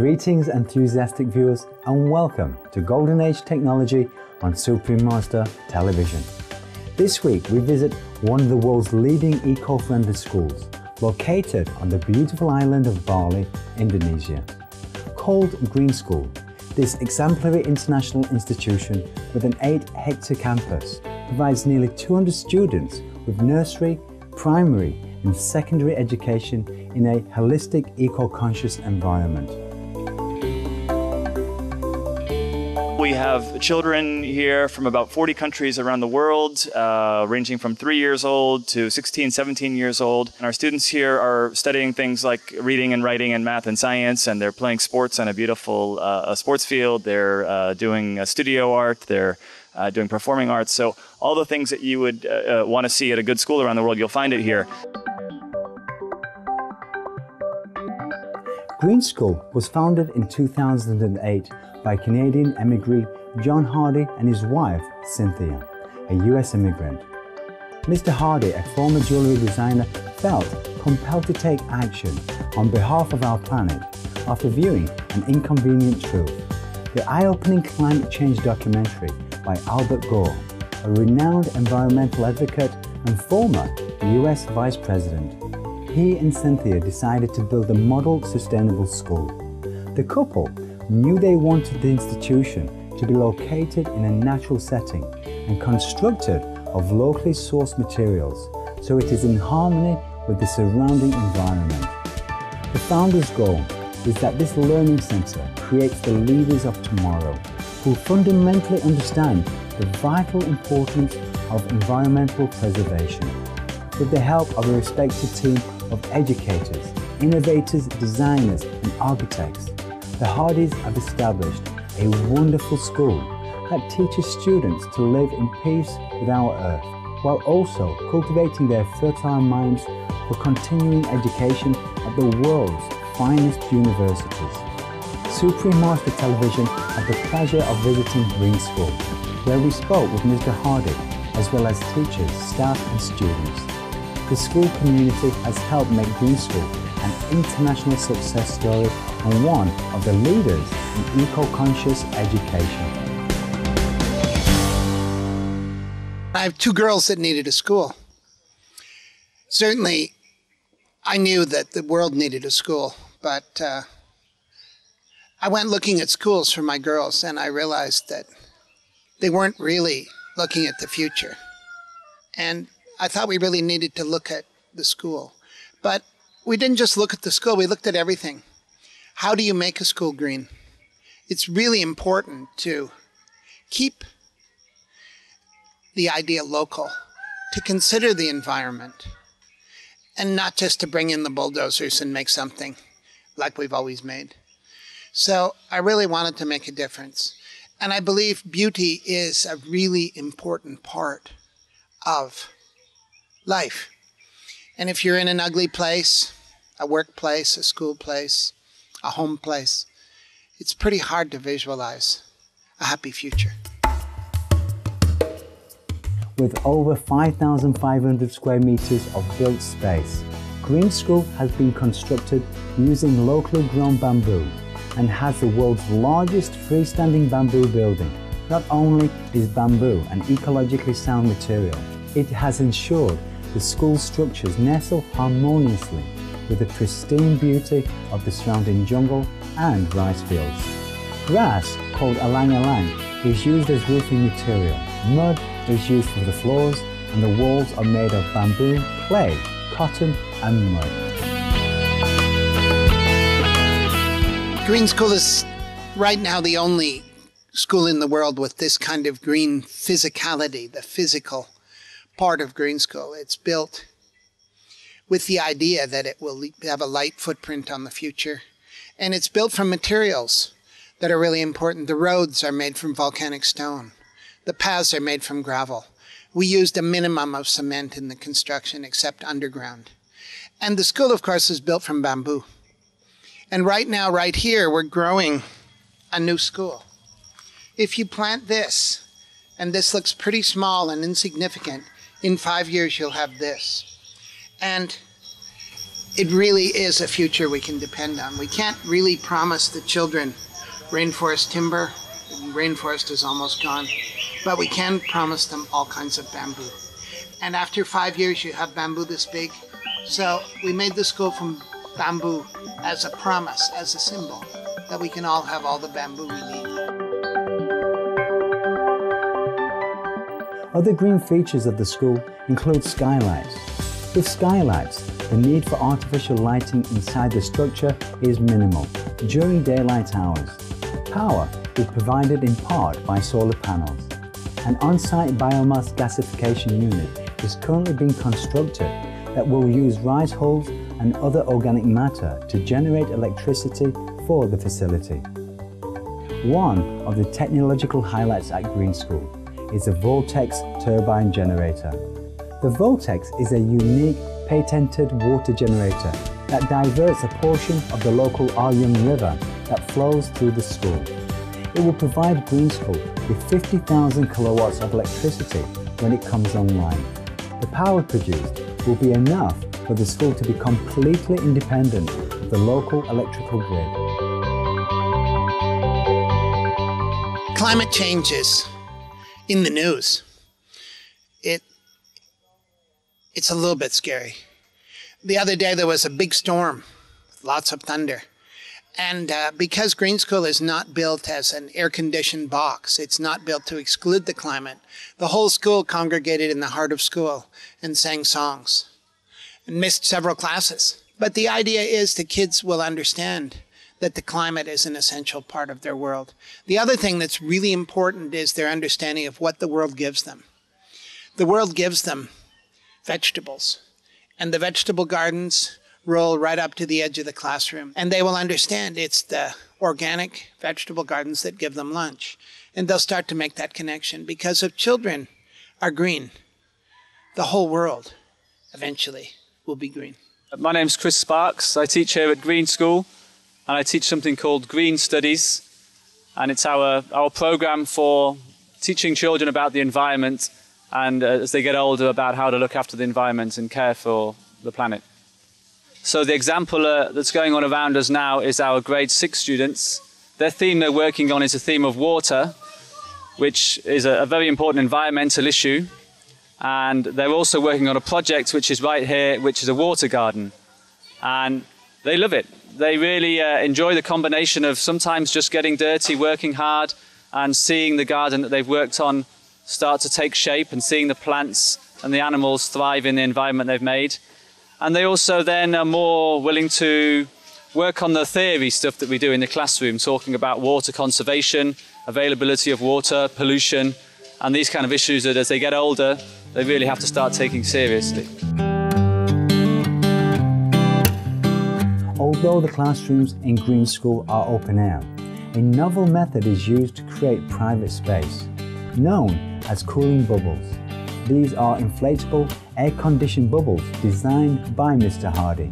Greetings enthusiastic viewers and welcome to Golden Age Technology on Supreme Master Television. This week we visit one of the world's leading eco-friendly schools located on the beautiful island of Bali, Indonesia. Called Green School, this exemplary international institution with an 8-hectare campus provides nearly 200 students with nursery, primary and secondary education in a holistic eco-conscious environment. We have children here from about 40 countries around the world, ranging from 3 years old to 16, 17 years old. And our students here are studying things like reading and writing and math and science, and they're playing sports on a beautiful sports field. They're doing studio art. They're doing performing arts. So all the things that you would want to see at a good school around the world, you'll find it here. Green School was founded in 2008 by Canadian emigrant John Hardy and his wife, Cynthia, a US immigrant. Mr. Hardy, a former jewelry designer, felt compelled to take action on behalf of our planet after viewing an inconvenient truth. The eye-opening climate change documentary by Albert Gore, a renowned environmental advocate and former US Vice President. He and Cynthia decided to build a model sustainable school. The couple knew they wanted the institution to be located in a natural setting and constructed of locally sourced materials, so it is in harmony with the surrounding environment. The founder's goal is that this learning centre creates the leaders of tomorrow who fundamentally understand the vital importance of environmental preservation. With the help of a respected team of educators, innovators, designers and architects, the Hardys have established a wonderful school that teaches students to live in peace with our Earth, while also cultivating their fertile minds for continuing education at the world's finest universities. Supreme Master Television had the pleasure of visiting Green School, where we spoke with Mr. Hardy, as well as teachers, staff and students. The school community has helped make Green School an international success story and one of the leaders in eco-conscious education. I have two girls that needed a school. Certainly, I knew that the world needed a school, but I went looking at schools for my girls and I realized that they weren't really looking at the future. And I thought we really needed to look at the school. But we didn't just look at the school, we looked at everything. How do you make a school green? It's really important to keep the idea local, to consider the environment, and not just to bring in the bulldozers and make something like we've always made. So I really wanted to make a difference. And I believe beauty is a really important part of life. And if you're in an ugly place, a workplace, a school place, a home place, it's pretty hard to visualize a happy future. With over 5,500 square meters of built space, Green School has been constructed using locally grown bamboo and has the world's largest freestanding bamboo building. Not only is bamboo an ecologically sound material, it has ensured the school's structures nestle harmoniously with the pristine beauty of the surrounding jungle and rice fields. Grass, called alang-alang, is used as roofing material. Mud is used for the floors and the walls are made of bamboo, clay, cotton and mud. Green School is right now the only school in the world with this kind of green physicality, the physical part of Green School. It's built with the idea that it will have a light footprint on the future. And it's built from materials that are really important. The roads are made from volcanic stone. The paths are made from gravel. We used a minimum of cement in the construction, except underground. And the school, of course, is built from bamboo. And right now, right here, we're growing a new school. If you plant this, and this looks pretty small and insignificant, in 5 years you'll have this. And it really is a future we can depend on. We can't really promise the children rainforest timber. Rainforest is almost gone. But we can promise them all kinds of bamboo. And after 5 years, you have bamboo this big. So we made the school from bamboo as a promise, as a symbol, that we can all have all the bamboo we need. Other green features of the school include skylights. With skylights, the need for artificial lighting inside the structure is minimal during daylight hours. Power is provided in part by solar panels. An on-site biomass gasification unit is currently being constructed that will use rice hulls and other organic matter to generate electricity for the facility. One of the technological highlights at Green School is the Vortex turbine generator. The Vortex is a unique patented water generator that diverts a portion of the local Aryung River that flows through the school. It will provide Green School with 50,000 kilowatts of electricity when it comes online. The power produced will be enough for the school to be completely independent of the local electrical grid. Climate change is in the news. It's a little bit scary. The other day there was a big storm, lots of thunder. And because Green School is not built as an air-conditioned box, it's not built to exclude the climate, the whole school congregated in the heart of school and sang songs and missed several classes. But the idea is the kids will understand that the climate is an essential part of their world. The other thing that's really important is their understanding of what the world gives them. The world gives them vegetables, and the vegetable gardens roll right up to the edge of the classroom. And they will understand it's the organic vegetable gardens that give them lunch. And they'll start to make that connection, because if children are green, the whole world eventually will be green. My name's Chris Sparks. I teach here at Green School, and I teach something called Green Studies. And it's our program for teaching children about the environment and as they get older about how to look after the environment and care for the planet. So the example that's going on around us now is our grade 6 students. Their theme they're working on is a theme of water, which is a very important environmental issue. And they're also working on a project which is right here, which is a water garden. And they love it. They really enjoy the combination of sometimes just getting dirty, working hard, and seeing the garden that they've worked on start to take shape, and seeing the plants and the animals thrive in the environment they've made. And they also then are more willing to work on the theory stuff that we do in the classroom, talking about water conservation, availability of water, pollution, and these kind of issues that as they get older, they really have to start taking seriously. Although the classrooms in Green School are open air, a novel method is used to create private space, known as cooling bubbles. These are inflatable, air-conditioned bubbles designed by Mr. Hardy.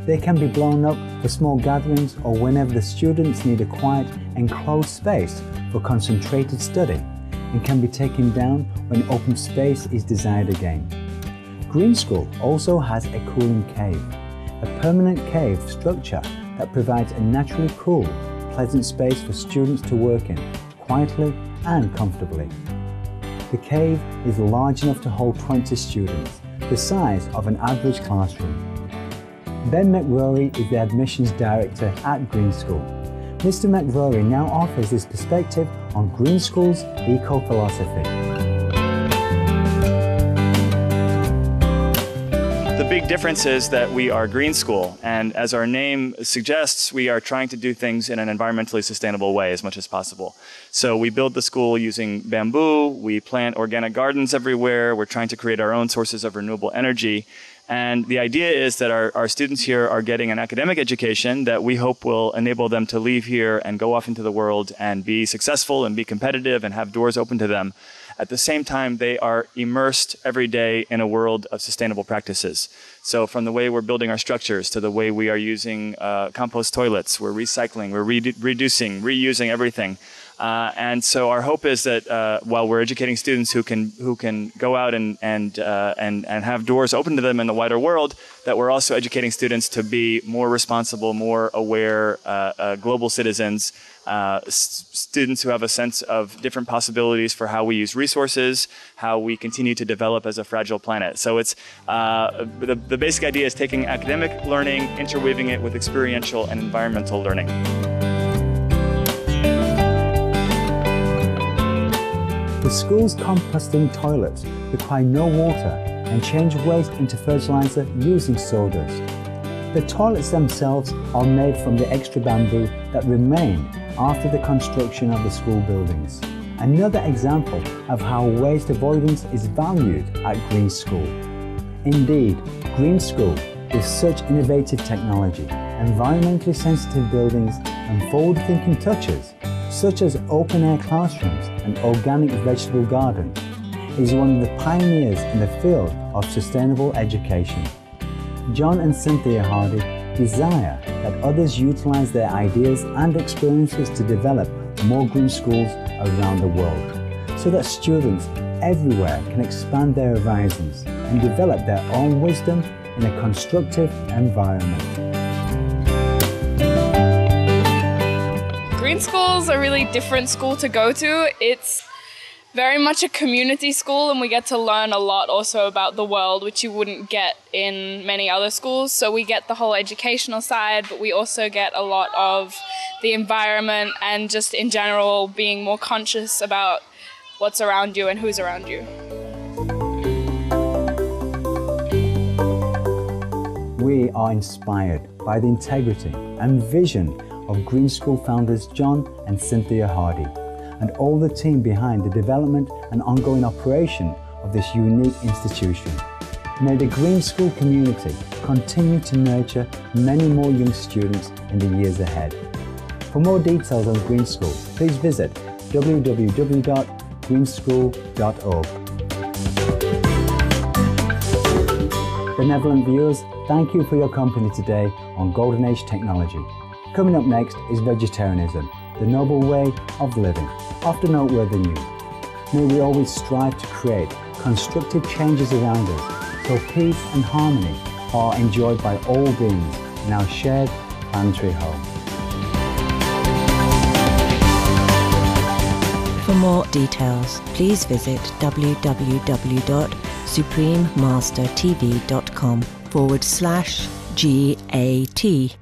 They can be blown up for small gatherings or whenever the students need a quiet, enclosed space for concentrated study, and can be taken down when open space is desired again. Green School also has a cooling cave, a permanent cave structure that provides a naturally cool, pleasant space for students to work in, quietly and comfortably. The cave is large enough to hold 20 students, the size of an average classroom. Ben McRory is the admissions director at Green School. Mr. McRory now offers his perspective on Green School's eco-philosophy. The big difference is that we are Green School, and as our name suggests, we are trying to do things in an environmentally sustainable way as much as possible. So we build the school using bamboo, we plant organic gardens everywhere, we're trying to create our own sources of renewable energy. And the idea is that our students here are getting an academic education that we hope will enable them to leave here and go off into the world and be successful and be competitive and have doors open to them. At the same time, they are immersed every day in a world of sustainable practices. So from the way we're building our structures to the way we are using compost toilets, we're recycling, we're reducing, reusing everything. And so our hope is that while we're educating students who can go out and have doors open to them in the wider world, that we're also educating students to be more responsible, more aware, global citizens, students who have a sense of different possibilities for how we use resources, how we continue to develop as a fragile planet. So it's the basic idea is taking academic learning, interweaving it with experiential and environmental learning. The school's composting toilets require no water and change waste into fertilizer using sawdust. The toilets themselves are made from the extra bamboo that remained after the construction of the school buildings. Another example of how waste avoidance is valued at Green School. Indeed, Green School, with such innovative technology, environmentally sensitive buildings and forward-thinking touches, such as open-air classrooms and organic vegetable garden, is one of the pioneers in the field of sustainable education. John and Cynthia Hardy desire that others utilize their ideas and experiences to develop more green schools around the world, so that students everywhere can expand their horizons and develop their own wisdom in a constructive environment. Green School's a really different school to go to. It's very much a community school, and we get to learn a lot also about the world, which you wouldn't get in many other schools. So we get the whole educational side, but we also get a lot of the environment and just in general being more conscious about what's around you and who's around you. We are inspired by the integrity and vision of Green School founders John and Cynthia Hardy, and all the team behind the development and ongoing operation of this unique institution. May the Green School community continue to nurture many more young students in the years ahead. For more details on Green School, please visit www.greenschool.org. Benevolent viewers, thank you for your company today on Golden Age Technology. Coming up next is vegetarianism, the noble way of living, after noteworthy news. May we always strive to create constructive changes around us, so peace and harmony are enjoyed by all beings in our shared planetary home. For more details, please visit www.suprememastertv.com/GAT.